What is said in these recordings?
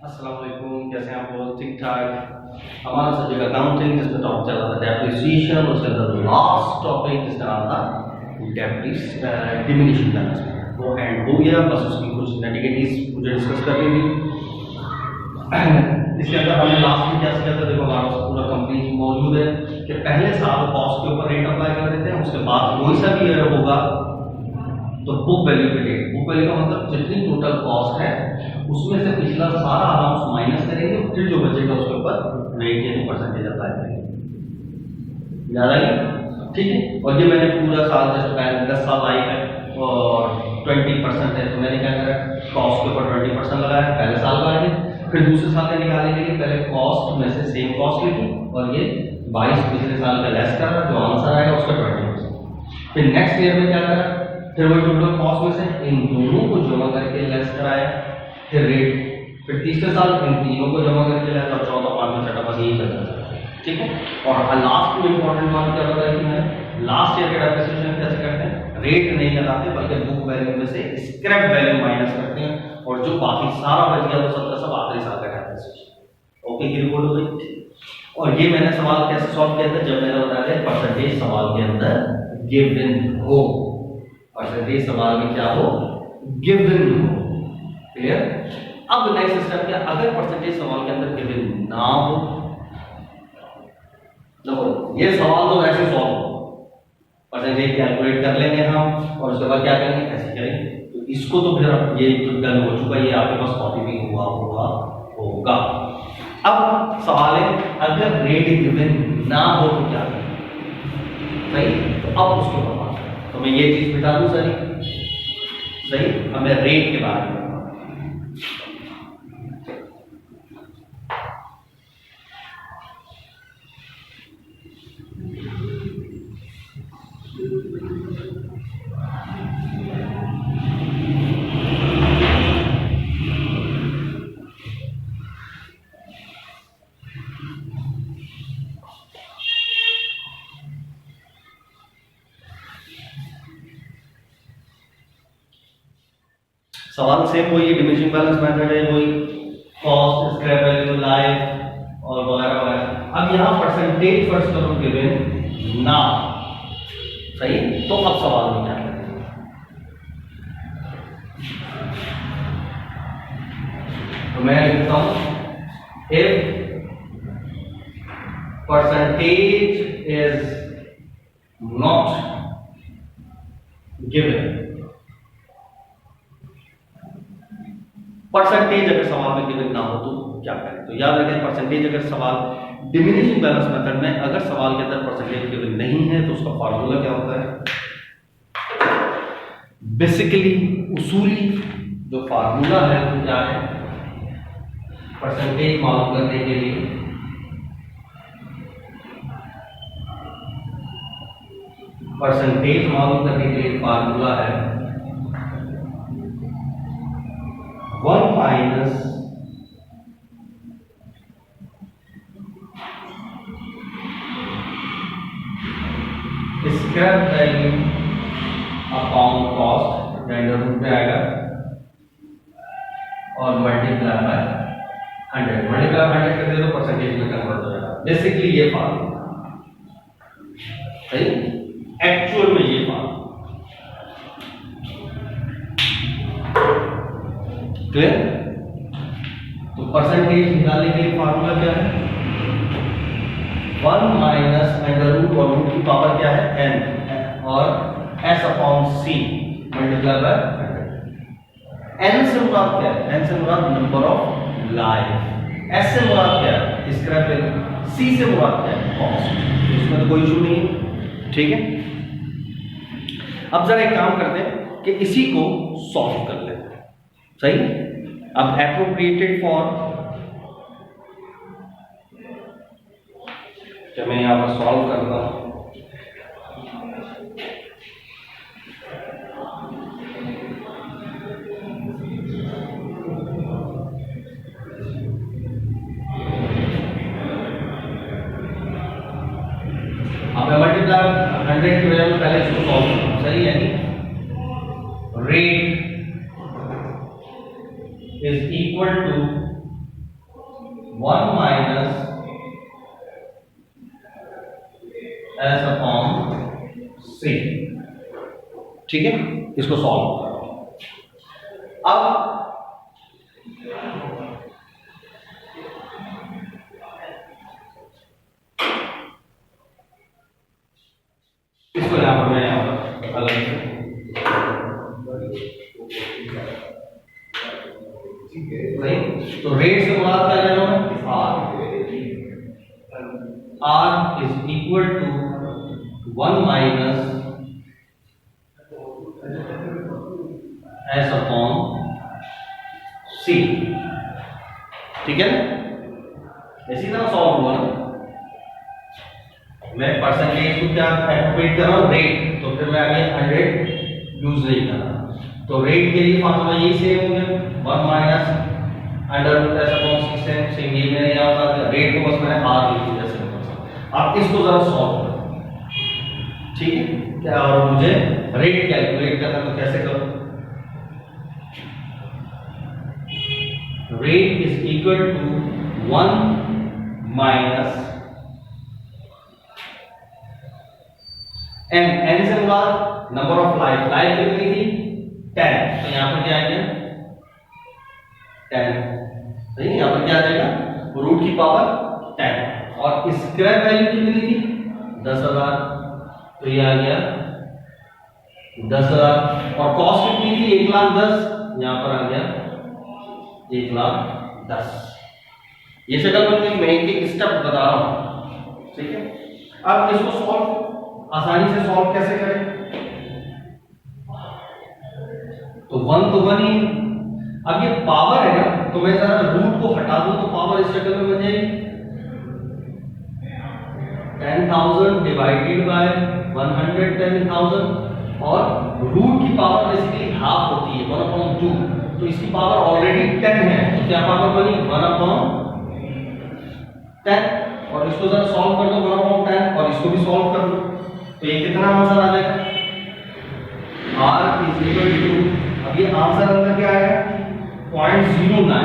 अस्सलाम वालेकुम, कैसे हैं आप लोग? ठीक ठाक। हमारा सब्जेक्ट अकाउंटिंग, जिसमें टॉपिक चल रहा था डेप्रिसिएशन, उसके अंदर लास्ट टॉपिक जिसका नाम था डिमिनिशिंग बैलेंस, वो एंड हो गया। बस उसकी कुछ नेटिविटीज मुझे डिस्कस करनी थी। इसके अंदर हमने लास्ट में क्या किया था, देखो हमारा पूरा कंप्लीट मौजूद है कि पहले साल कॉस्ट के ऊपर रेट अप्लाई कर देते हैं, उसके बाद कोई सा भी ईयर होगा तो बुक वैल्यू पे रेट, बुक वैल्यू का मतलब जितनी टोटल कॉस्ट है उसमें से पिछला सारा अमाउंट माइनस करेंगे, फिर जो बचेगा उसके ऊपर रेट यानी परसेंटेज अप्लाई करेंगे। याद आ गया? ठीक है। और ये मैंने पूरा साल जस्ट 10 साल आई है और 20% है, तो मैंने क्या करा, कॉस्ट के ऊपर 20% लगाया पहले साल का आगे, फिर दूसरे साल का निकालने के लिए पहले कॉस्ट में से सेम कॉस्ट लिखी और ये 22 पिछले साल का लेस करा, जो आंसर आएगा उसका 20%। फिर नेक्स्ट ईयर में क्या करा, फिर वही टोटल कॉस्ट में से इन दोनों को जमा करके लेस कराया, फिर रेट, फिर तीसरे साल इन तीनों को जमा करके लेस, और चौथा पांचवा छठा बस यही चलता है। ठीक है। और लास्ट में इंपॉर्टेंट बात क्या बताया कि मैं लास्ट ईयर के डेप्रिसिएशन कैसे करते हैं, रेट नहीं लगाते बल्कि बुक वैल्यू में से स्क्रैप वैल्यू माइनस करते हैं, और जो बाकी सारा बच गया वो सब आखिरी साल का डेप्रिसिएशन। ओके की रिपोर्ट हो गई। और ये मैंने सवाल कैसे सॉल्व किया था, जब मैंने बताया था परसेंटेज सवाल के अंदर गिवन हो, परसेंटेज सवाल में क्या हो, गिवन हो। क्लियर? अब नेक्स्ट स्टेप क्या, अगर परसेंटेज सवाल के अंदर गिवन ना हो, देखो ये सवाल तो ऐसे सॉल्व हो, परसेंटेज कैलकुलेट कर लेंगे हम और उसके बाद क्या करेंगे, ऐसे करेंगे। तो इसको तो फिर ये डन हो चुका, ये आपके पास कॉपी भी हुआ होगा। अब सवाल है अगर रेट गिवन ना हो तो क्या करें, सही? तो अब उसके बाद तो मैं ये चीज बिता दूं सही। अब मैं रेट के बारे में सवाल सेम वही, डिमिनिशिंग बैलेंस मेथड है वही, कॉस्ट, स्क्रैप वैल्यू, लाइफ और वगैरह वगैरह। अब यहाँ परसेंटेज फर्स्ट करो गिवन ना, सही? तो अब सवाल में क्या करें, तो मैं लिखता हूं if percentage is not given, percentage अगर सवाल में गिवन ना हो तो क्या करें। तो याद रखें, परसेंटेज अगर सवाल डिमिनिशिंग बैलेंस मेथड में अगर सवाल के अंदर परसेंटेज गिवन नहीं है तो उसका फार्मूला क्या होता है, बेसिकली उसूली जो फार्मूला है वो क्या है, परसेंटेज मालूम करने के लिए फार्मूला है 1 minus scrap value upon cost, under root पे आएगा, और मल्टीप्लाई बाय 100, मल्टीप्लाई बाय 100 कर दे तो परसेंटेज में कन्वर्ट हो जाएगा। बेसिकली ये फार्मूला सही, एक्चुअल में ये फार्मूला क्लियर। तो परसेंटेज निकालने के लिए फार्मूला क्या है, 1 माइनस अंडर रूट, और रूट की पावर क्या है n, और s upon c multiply by 100। n से मुराद क्या है, n से मुराद नंबर ऑफ लाइफ, s से मुराद क्या है, स्क्रैप वैल्यू, c से मुराद क्या है, कॉस्ट। इसमें तो कोई इशू नहीं है। ठीक है। अब जरा एक काम करते हैं कि इसी को सॉल्व कर लेते हैं, सही। अब एप्रोप्रिएटेड फॉर, जब मैं यहां पर सॉल्व करता हूं, अब मैं मल्टीप्लाई 100 की वजह से पहले इसको सॉल्व करूं, सही, यानी rate is equal to 1 minus S upon C. ठीक है, इसको सॉल्व करो। अब इसको यहां पर मैं अलग से तो रेट से मुराद क्या ले रहा हूं, R is equal to 1 minus S upon C. ठीक है, इसी तरह सॉल्व हुआ ना। मैं परसेंटेज को क्या एप्रोप्रिएट कर रहा हूं, रेट, तो फिर मैं आगे 100 यूज नहीं कर रहा। तो रेट के लिए फॉर्मूला यही सेम हो गया, 1 minus under root S upon C. Same ये मैंने यहाँ बता दिया, रेट को बस मैंने आर लिख दिया सिंपल। आप इसको जरा सॉल्व करो। ठीक है, क्या और मुझे रेट कैलकुलेट करना, तो कैसे करूं। Rate is equal to 1 minus N से मुराद नंबर ऑफ लाइफ कितनी थी 10, तो यहां पर क्या आ गया 10। सही, यहां पर क्या आ जाएगा रूट की पावर 10, और स्क्वायर वैल्यू कितनी थी 10,000, तो ये आ गया 10,000। और कॉस्ट कितनी थी 1,10,000, यहां पर आ गया 1,10,000। ये शक्ल बनती, मैं एक स्टेप बता रहा हूं। ठीक है, अब इसको सॉल्व आसानी से सॉल्व कैसे करें, तो 1 तो 1 ही। अब ये पावर है ना, तो मैं जरा रूट को हटा दूं तो पावर इस शक्ल में बन जाएगी 10,000 डिवाइडेड बाय 110,000, और रूट की पावर बेसिकली हाफ होती है 1/2, तो इसकी पावर ऑलरेडी 10 है, तो क्या पावर बनी 1/10। और इसको जरा सॉल्व कर दो 1/10, और इसको भी सॉल्व कर दो, तो ये कितना आंसर आ जाएगा r इज इक्वल टू, अब ये आंसर अंदर क्या आया 0.09,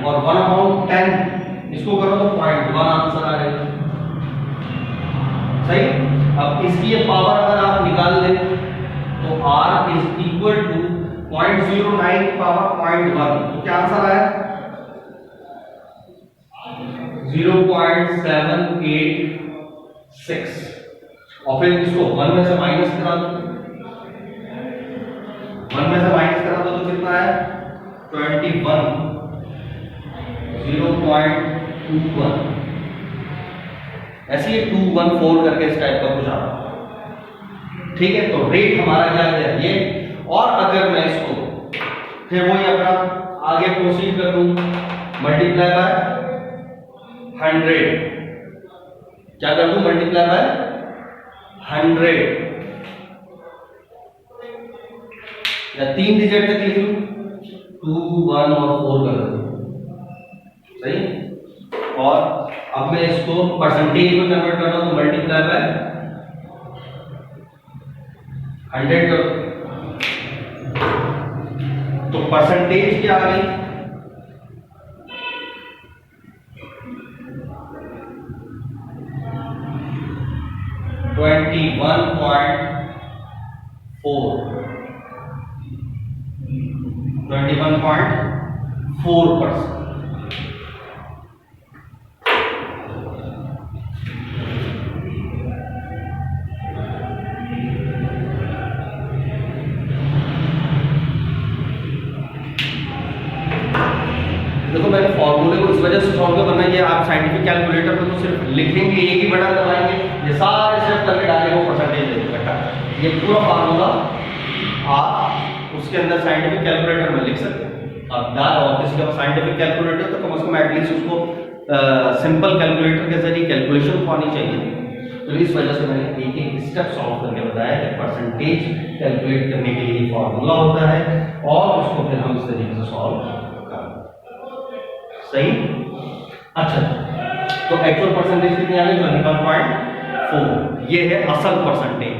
और 1/10 इसको करो तो 0.1 आंसर आ जाएगा। सही, अब इसकी ये पावर अगर आप निकाल लें तो r इज इक्वल टू 0.09 की पावर 0.1, तो क्या आंसर आया 0.786। और फिर इसको 1 में से माइनस करा दो, 1 में से माइनस करा दो तो कितना आया 21, 0.21। ऐसे ही 214 करके इस टाइप का कुछ आ रहा है। ठीक है, तो रेट हमारा क्या है ये। और अगर मैं इसको फिर वही अपना आगे प्रोसीड कर दूं, मल्टीप्लाई बाय 100, क्या कर दूं मल्टीप्लाई बाय 100, या 3 डिजिट तक लिख लूं, 2, 1 और 4 कर दूं। सही, और अब मैं इसको परसेंटेज में कन्वर्ट कर रहा हूं, तो मल्टीप्लाई बाय 100 करो, तो परसेंटेज क्या आ गई 21.4%। देखो मैंने फॉर्मूले को इस वजह से सॉल्व कर करना, ये आप साइंटिफिक कैलकुलेटर पे तो सिर्फ लिखेंगे, एक ही बटन दबाएंगे, ये सारे स्टेप करके डालेंगे, वो परसेंटेज दे देगा। ये पूरा फार्मूला आप उसके अंदर साइंटिफिक कैलकुलेटर में लिख सकते हैं। अब और किसी का साइंटिफिक कैलकुलेटर तो कम से कम एटलीस्ट उसको सिंपल कैलकुलेटर के जरिए कैलकुलेशन होनी चाहिए। तो इस वजह से मैंने एक एक स्टेप सॉल्व करके बताया कि परसेंटेज कैलकुलेट करने के लिए फॉर्मूला होता है, और उसको फिर हम इस तरीके से सॉल्व करते हैं। सही, अच्छा, तो एक्चुअल परसेंटेज कितनी आ गई 21.4, ये है असल परसेंटेज।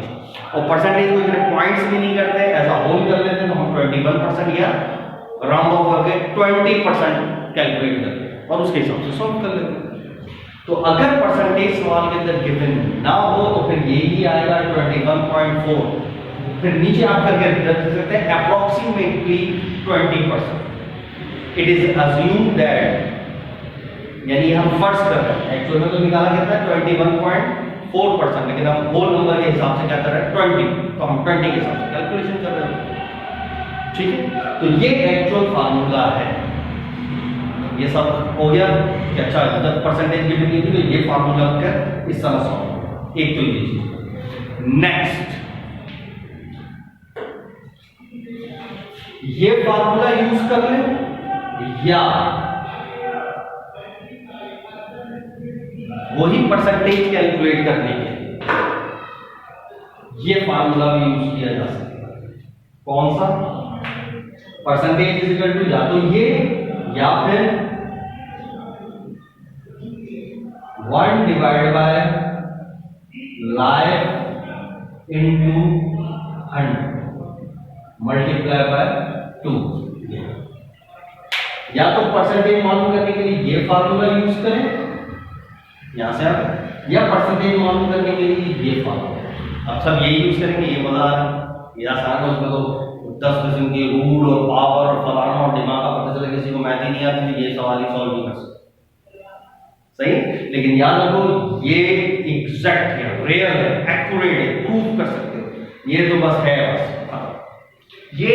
और परसेंटेज को इतने पॉइंट्स भी नहीं करते, ऐसा होल कर लेते तो हम 21% या राउंड ऑफ करके 20% कैलकुलेट करते हैं और उसके हिसाब से सॉल्व कर लेते हैं। तो अगर परसेंटेज सवाल के अंदर गिवन ना हो तो फिर यही आएगा 21.4, फिर नीचे आप करके रख सकते हैं approximately 20%। It is assume that, यानी हम फर्ज कर रहे हैं, एक्चुअल में तो निकाला गया था 21.4%, लेकिन हम होल नंबर के हिसाब से क्या कर रहे हैं 20, तो हम 20 के हिसाब से कैलकुलेशन कर रहे हैं। ठीक है, तो ये एक्चुअल फार्मूला है। ये सब हो गया कि अच्छा जब परसेंटेज गिवन की थी तो ये फार्मूला कर इस तरह सॉल्व, एक तो ये चीज। नेक्स्ट, ये फार्मूला यूज कर ले या वही परसेंटेज कैलकुलेट करने के ये फार्मूला भी यूज किया जा सकता है। कौन सा? परसेंटेज इज इक्वल टू या तो ये या फिर 1 divide by life into 100 multiply by 2। या तो परसेंटेज मालूम करने के लिए ये फार्मूला यूज करें यहां से आप, या परसेंटेज मालूम करने के लिए ये फार्मूला। अब सब यही यूज करेंगे, ये मजा आ रहा है, ये आसान है। उसमें तो 10 किस्म की रूल और पावर और फलाना और दिमाग का पता चले, किसी को मैथ ही नहीं आती तो ये सवाल ही सॉल्व नहीं कर सकते। सही, लेकिन याद रखो ये एग्जैक्ट है, रियल है, एक्यूरेट है, प्रूव कर सकते हो। ये तो बस है, बस ये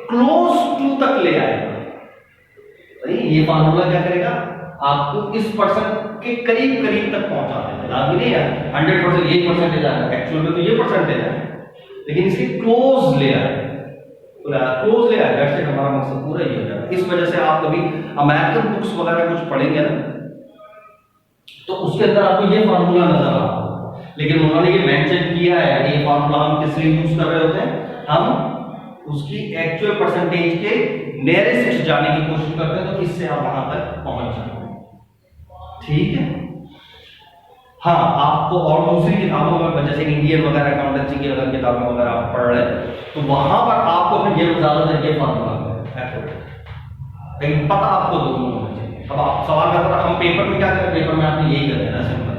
क्लोज टू तक ले आएगा। सही, ये फार्मूला क्या करेगा, आपको इस परसेंट के करीब करीब तक पहुंचा देगा। याद भी नहीं है 100% ये परसेंटेज आएगा, एक्चुअल में तो ये परसेंटेज है, लेकिन इसके क्लोज ले आएगा, क्लोज ले आएगा। ऐसे हमारा मकसद पूरा ही हो जाएगा। इस वजह से आप कभी अमेरिकन बुक्स वगैरह कुछ पढ़ेंगे ना, तो उसके अंदर आपको ये फार्मूला नजर आ रहा होगा, लेकिन उन्होंने ये मेंशन किया है ये फार्मूला हम किस लिए यूज कर रहे होते हैं, हम उसकी एक्चुअल परसेंटेज के नियरेस्ट जाने की कोशिश करते हैं, तो इससे आप वहां तक पहुंच जाते हैं। ठीक है, हाँ, आपको और दूसरी किताबों में जैसे इंडियन वगैरह अकाउंटेंसी की अगर किताबें वगैरह आप पढ़ रहे हैं तो वहां पर आपको फिर ये ज्यादातर ये फार्मूला है, लेकिन पता आपको दोनों होना चाहिए। अब आप सवाल करते हैं हम पेपर में क्या करें, पेपर में आपने यही कर देना सिंपल,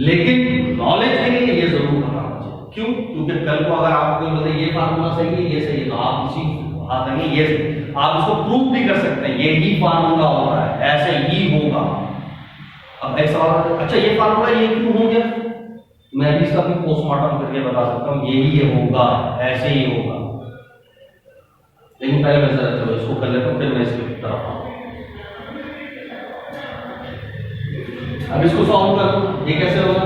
लेकिन नॉलेज के लिए ये जरूर पता होना चाहिए। क्यों? क्योंकि कल को अगर आपको बोले ये फार्मूला सही है, ये सही है, तो आप इसी हाथ में ये आप इसको प्रूव भी कर सकते हैं, ये ही फार्मूला होता है, ऐसे ही होगा। अब एक सवाल, अच्छा ये फार्मूला ये क्यों हो गया, मैं भी इसका भी पोस्टमार्टम करके बता सकता हूँ, ये होगा, ऐसे ही होगा। लेकिन पहले मैं जरा चलो इसको कर लेता हूँ, फिर मैं इसकी तरफ आऊँ। अब इसको सॉल्व कर दो, ये कैसे होगा?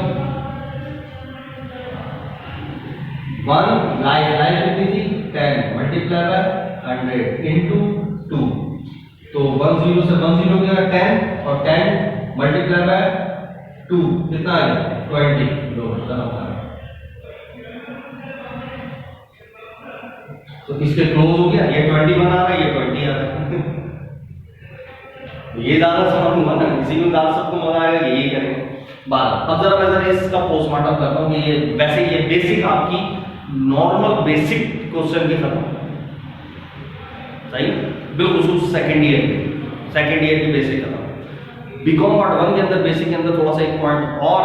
1 लाइफ कितनी थी 10 मल्टीप्लाई बाय 100 इनटू 2, तो 1 0 से 1 0 गया 10 और 10 मल्टीप्लाई बाय 2 कितना है 20। तो इसके क्लोज हो गया, ये 20 बना रहा है, ये 20 आ रहा है। ये ज्यादा समझ हुआ ना, इसी में ज्यादा सबको मजा आएगा, यही करेंगे बात। अब जरा मैं जरा इसका पोस्टमार्टम करता हूँ कि ये वैसे ये बेसिक आपकी नॉर्मल बेसिक क्वेश्चन की खत्म, सही बिल्कुल सेकंड ईयर की बेसिक खत्म। बीकॉम पार्ट 1 के अंदर बेसिक के अंदर थोड़ा सा एक पॉइंट और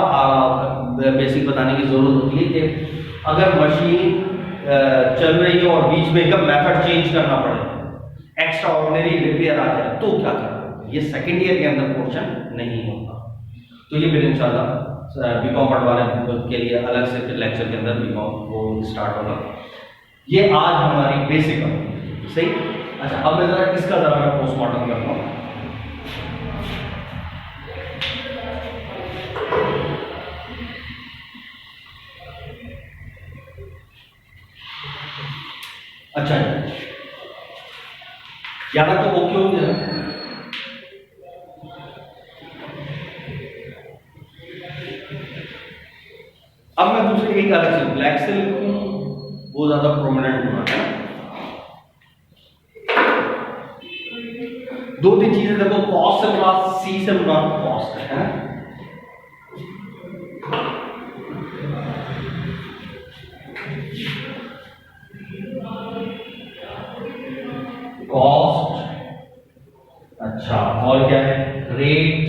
बेसिक बताने की जरूरत होती है कि अगर मशीन चल रही है और बीच में एकदम मेथड चेंज करना पड़े, एक्स्ट्रा ऑर्डिनरी रिपेयर आ जाए, तो क्या करना, ये सेकंड ईयर के अंदर क्वेश्चन नहीं होता। तो ये फिर इंशाल्लाह बीकॉम पार्ट वाले के लिए अलग से लेक्चर के अंदर बीकॉम वो स्टार्ट होगा। ये आज हमारी बेसिक है, सही। अच्छा, अब मैं जरा इसका जरा मैं पोस्टमार्टम करता हूँ। अच्छा, यहां तक तो ओके हो गया। अब मैं दूसरे एक अलग से ब्लैक से लिखूं, वो ज्यादा प्रोमिनेंट होना है। 2-3 चीजें देखो, कॉस से मुराद सी से मुराद कॉस्ट है। कॉस्ट, अच्छा और क्या है, रेट,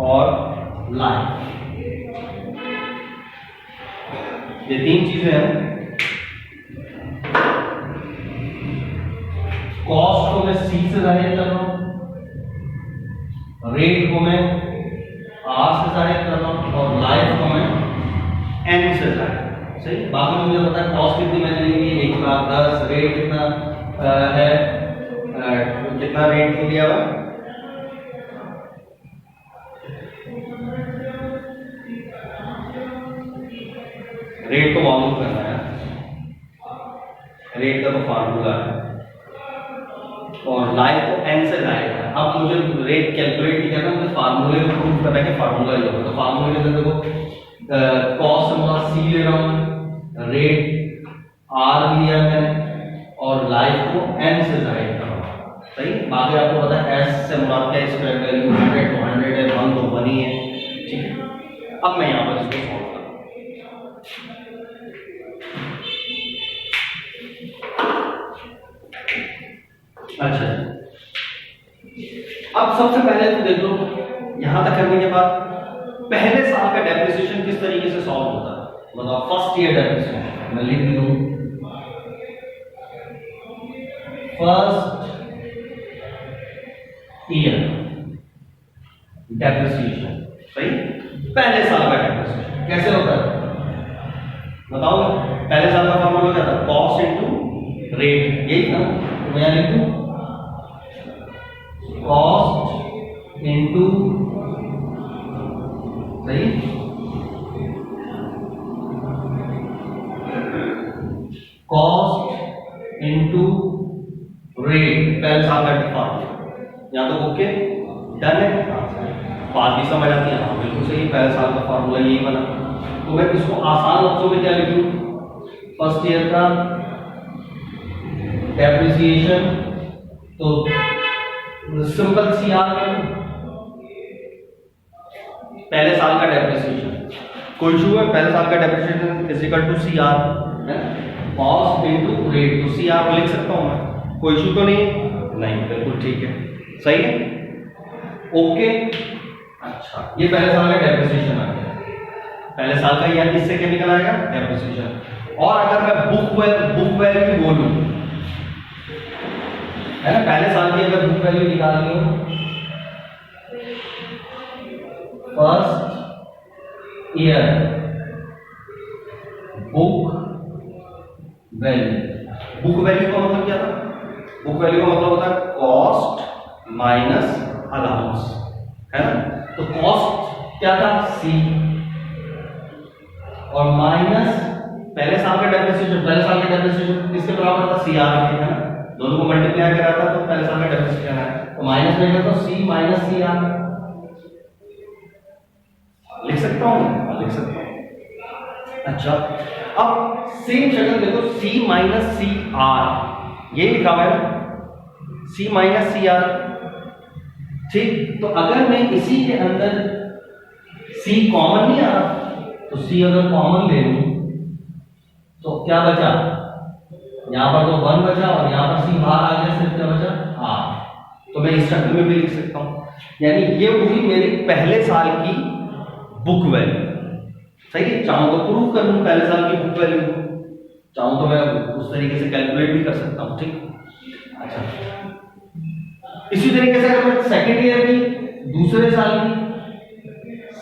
और लाइफ। ये तीन चीजें हैं। कॉस्ट को मैं सी से जाहिर कर रहा हूं, रेट को मैं आर से जाहिर कर रहा हूं, और लाइफ को मैं एन से जाहिर। सही, बाकी मुझे पता है कॉस्ट कितनी मैंने ली थी 1,10,000, रेट कितना है, कितना रेट लिया हुआ, रेट को मालूम करना है, रेट का तो फार्मूला है, और लाइफ को एन से जाहिर है। अब मुझे रेट कैलकुलेट नहीं करना, मुझे फार्मूले को प्रूव करना है कि फार्मूला ये होगा। तो फार्मूले के अंदर देखो कॉस्ट मैं सी ले रहा हूं, रेट आर लिया मैंने, और लाइफ को एन से जाहिर कर रहा हूं। सही, बाकी आपको पता है एस से मुराद क्या, स्क्वायर वैल्यू 100 200 है, 1 तो 1 ही है। ठीक है, अब मैं यहां पर इसको सॉल्व करूं। अच्छा, अब सबसे पहले तो देख लो, यहां तक करने के बाद पहले साल का डेप्रिसिएशन किस तरीके से सॉल्व होता है, बताओ। फर्स्ट ईयर डेप्रिसिएशन मैं लिख दूं, फर्स्ट ईयर डेप्रिसिएशन। सही, पहले साल का डेप्रिसिएशन कैसे होता है बताओ। पहले साल का फॉर्मूला क्या था, कॉस्ट इनटू रेट, यही था। तो मैं लिख दूं कॉस्ट इनटू, सही, कॉस्ट इनटू रेट, पहले साल का फॉर्मूला। यहां तो ओके डन है, बात भी समझ आती है। हाँ बिल्कुल सही, पहले साल का फॉर्मूला यही बना। तो मैं इसको आसान लफ्जों में क्या लिखूं, फर्स्ट ईयर का डेप्रिसिएशन, तो सिंपल सी आर में पहले साल का डेप्रिसिएशन, कोई इशू है, पहले साल का depreciation is equal to C R, cost into rate. तो सी आर लिख सकता हूं मैं, कोई इशू तो नहीं, बिल्कुल ठीक है, सही है, ओके। अच्छा, ये पहले साल का डेप्रिसिएशन आ गया, पहले साल का यार किससे क्या निकल आएगा, डेप्रिसिएशन। और अगर मैं बुक वैल्यू बोलूं, है ना, पहले साल की अगर बुक वैल्यू निकालनी हो, first year book value, book value का मतलब क्या था, बुक वैल्यू का मतलब होता है कॉस्ट माइनस अलाउंस, है ना। तो कॉस्ट क्या था, सी, और माइनस पहले साल का डेप्रिसिएशन, पहले साल का डेप्रिसिएशन किसके बराबर था, सी आर के, है ना, दोनों को मल्टीप्लाई करा था तो पहले साल का डेप्रिसिएशन है, तो माइनस में तो सी माइनस सी आर लिख सकता हूं, लिख सकता हूं। अच्छा, अब सेम शक्ल देखो, सी माइनस सी आर, ये लिखा हुआ है सी माइनस सी आर। ठीक, तो अगर मैं इसी के अंदर सी कॉमन नहीं आ रहा, तो सी अगर कॉमन ले लूं तो क्या बचा, यहां पर तो 1 बचा, और यहां पर सी बाहर आ गया, सिर्फ क्या बचा आर। तो मैं इस शक्ल में भी लिख सकता हूं, यानी ये हुई मेरी पहले साल की बुक वैल्यू। सही है, चाहूं तो प्रूव कर लूं पहले साल की बुक वैल्यू, चाहूं तो मैं उस तरीके से कैलकुलेट भी कर सकता हूं। ठीक, अच्छा, इसी तरीके से अगर मैं सेकेंड ईयर की, दूसरे साल की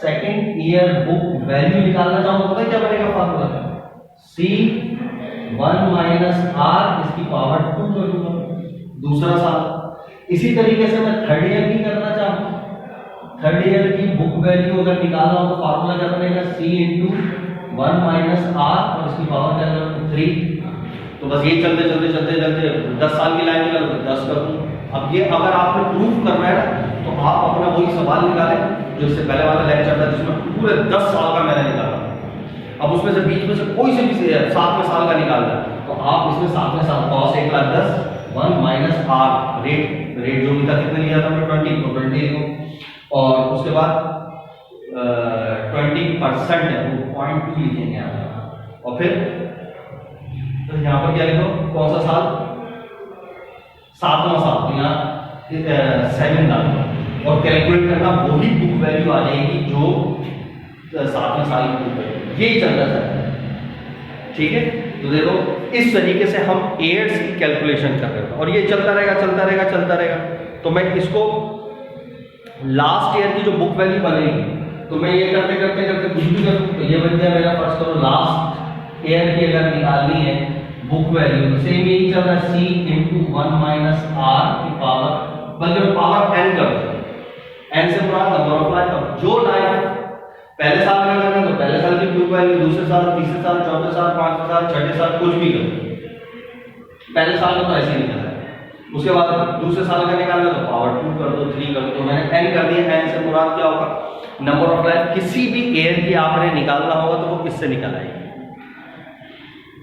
सेकेंड ईयर बुक वैल्यू निकालना चाहूं तो पता है क्या बनेगा फॉर्मूला, सी 1 माइनस आर इसकी पावर 2 कर दूंगा, दूसरा साल। इसी तरीके से मैं थर्ड ईयर की करना चाहूं, थर्ड ईयर की बुक वैल्यू अगर निकालना हो तो फार्मूला क्या बनेगा, सी इंटू 1 माइनस आर, और इसकी पावर क्या करूं 3। तो बस ये चलते चलते चलते चलते 10 साल की लाइन निकालो तो 10 कर दूं। अब ये अगर आपने प्रूफ करना है ना, तो आप अपना वही सवाल निकालें जो इससे पहले वाला लेक्चर था जिसमें पूरे 10 साल का मैंने निकाला। अब उसमें से बीच में से कोई से भी 7वें साल का निकालना है, तो आप इसमें 7वें साल कॉस 1,10,000 1 माइनस आर, रेट जो भी था कितने लिया था, 20, तो 20 लिखो, और उसके बाद 20 20% है वो 0.2 लिखेंगे यहाँ पर। और फिर तो यहाँ पर क्या लिखो, कौन सा साल, 7वां साल, तो यहाँ 7 डालो और कैलकुलेट करना, वही बुक वैल्यू आ जाएगी जो 7वें साल की बुक वैल्यू। यही चल रहा है, ठीक है। तो देखो इस तरीके से हम ईयर्स की कैलकुलेशन कर रहे हैं और ये चलता रहेगा चलता रहेगा चलता रहेगा। तो मैं इसको लास्ट ईयर की जो बुक वैल्यू बनेगी, तो मैं ये करते करते करते कुछ भी करूँ तो ये बन जाए मेरा, फर्स्ट करो लास्ट ईयर की अगर निकालनी है बुक वैल्यू, तो सेम यही चल रहा है, c इंटू 1 माइनस आर की पावर, बल्कि पावर n कर दो, n से पूरा नंबर ऑफ लाइफ। जो लाइफ पहले साल में करना है तो पहले साल की बुक वैल्यू, दूसरे साल, तीसरे साल, चौथे साल, पांचवें साल, छठे साल, कुछ भी करो। पहले साल में तो ऐसे ही निकला है, उसके बाद दूसरे साल का निकालना तो पावर 2 कर दो, 3 कर दो। मैंने n कर दिया, n से मुराद क्या होगा, नंबर ऑफ लाइफ। किसी भी ईयर की आपने निकालना होगा तो वो किससे निकल आएगी।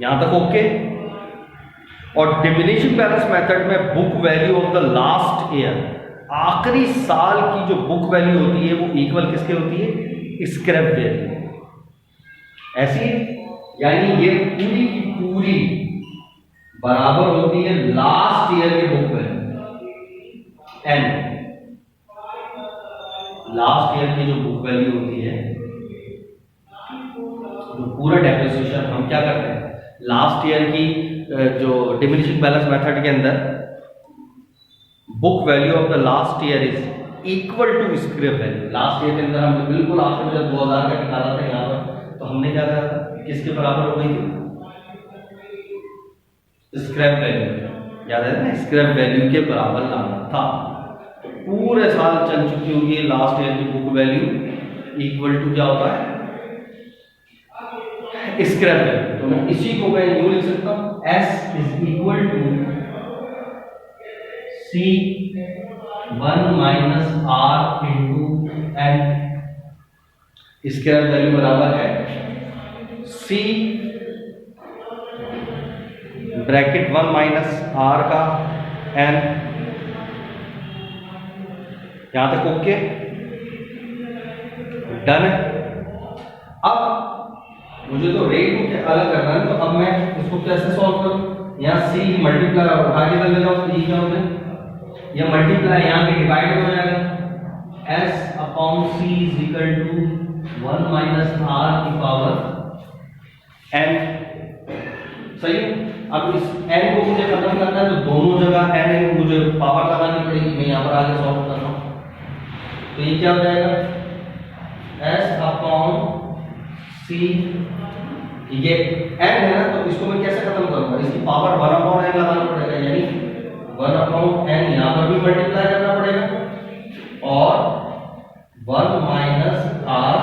यहां तक ओके। और डिमिनिशिंग बैलेंस मेथड में book value of the last year, आखिरी साल की जो बुक वैल्यू होती है वो इक्वल किसके होती है, स्क्रैप वैल्यू। ऐसी यानी ये पूरी की पूरी बराबर होती है लास्ट ईयर की book value N. Last year की जो बुक वैल्यू होती है, तो पूरा डेप्रिसिएशन हम क्या करते हैं, लास्ट ईयर की जो डिमिनिशिंग बैलेंस मेथड के अंदर book value of the last year is equal to scrap value. Last year के अंदर हम बिल्कुल आखिर में जब 2000 का निकाला था यहाँ पर, तो हमने क्या करा था, किसके बराबर हो गई थी, स्क्रैप वैल्यू। याद है ना, स्क्रैप वैल्यू के बराबर लाना था। तो पूरे साल चल चुकी होगी लास्ट ईयर की बुक वैल्यू इक्वल टू क्या होता है, स्क्रैप वैल्यू। तो मैं इसी को मैं यूं लिख सकता हूं, S is equal to C1 minus R into N। Scrap value बराबर है C ब्रैकेट 1 माइनस R का N। यहां तक ओके, डन है। अब मुझे तो रेट को अलग करना है, तो अब मैं इसको कैसे सॉल्व करूं, यहाँ C मल्टीप्लाई और आगे कर ले जाओ, क्या होता है, यह मल्टीप्लाई यहाँ पे डिवाइड हो जाएगा, S upon C is equal to 1 minus R की पावर N। सही है। अब इस N को मुझे खत्म करना है, तो दोनों जगह N मुझे पावर लगानी पड़ेगी। मैं यहाँ पर आगे सॉल्व कर रहा हूँ, तो ये क्या हो जाएगा, S अपॉन C, ये n है ना, तो इसको मैं कैसे खत्म करूंगा, इसकी पावर 1 अपॉन n लगाना पड़ेगा, यानी 1 अपॉन n यहाँ पर भी मल्टीप्लाई करना पड़ेगा और 1 माइनस r,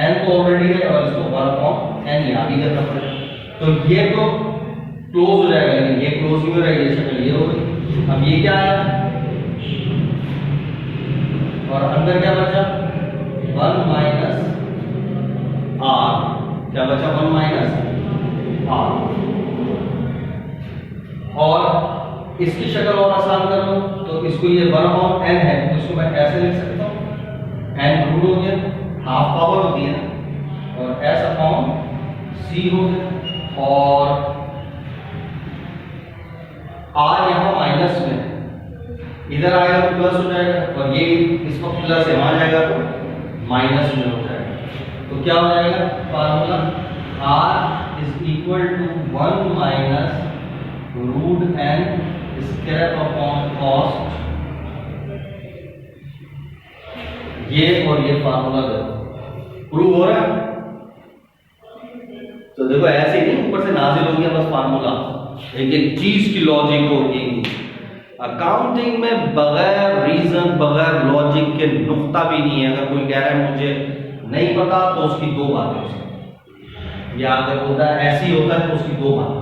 n तो ऑलरेडी है और इसको 1 अपॉन n यहाँ भी करना पड़ेगा। तो ये तो क्लोज हो जाएगा, लेकिन ये क्लोज नहीं हो रहा है, ये शक्ल ये हो गई। अब ये क्या आया और अंदर क्या बचा, 1 माइनस r, क्या बचा, 1 माइनस r। और इसकी शक्ल और आसान कर लो, तो इसको ये 1 अपॉन n है, तो इसको मैं ऐसे लिख सकता हूँ, n रूट हो गया, हाफ पावर होती है और s अपॉन c हो गया, और r यहाँ माइनस में, इधर आएगा तो प्लस हो जाएगा, और ये इसको प्लस है, वहां जाएगा तो माइनस में हो जाएगा। तो क्या हो जाएगा formula, R is equal to 1 minus root n square upon cost, ये और ये फार्मूला देखो प्रूव हो रहा है। तो देखो ऐसे ही नहीं ऊपर से नाजिल हो गया बस फार्मूला, एक एक चीज की लॉजिक होगी। अकाउंटिंग में बगैर रीजन, बगैर लॉजिक के नुक्ता भी नहीं है। अगर कोई कह रहा है मुझे नहीं पता, तो उसकी दो बातें हो सकती, या अगर होता है ऐसे ही होता है तो उसकी दो बातें,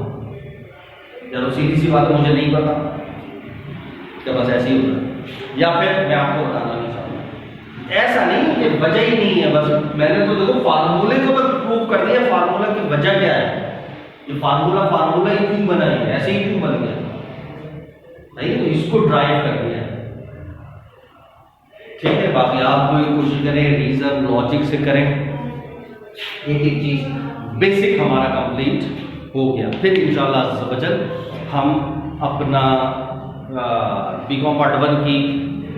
चलो सीधी सी बात मुझे नहीं पता, क्या बस ऐसे ही होता है, या फिर मैं आपको बताना नहीं चाहूँगा। ऐसा नहीं कि वजह ही नहीं है, बस मैंने तो देखो फार्मूले को तो प्रूव कर दिया, फार्मूला की वजह क्या है, ये फार्मूला ही क्यों बना है, ऐसे ही क्यों बन गया, नहीं तो इसको ड्राइव कर दिया। ठीक है, बाकी आप कोई कोशिश करें रीजन लॉजिक से करें, एक एक चीज बेसिक हमारा कंप्लीट हो गया। फिर इंशाल्लाह अज़्ज़ व जल हम अपना बीकॉम पार्ट 1 की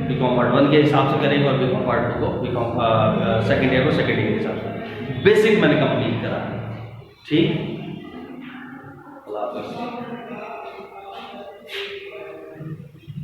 बीकॉम पार्ट 1 के हिसाब से करेंगे और बीकॉम पार्ट 2 को बीकॉम सेकेंड ईयर को सेकेंड ईयर के हिसाब से। बेसिक मैंने कंप्लीट करा, ठीक। अल्लाह हाफ़िज़।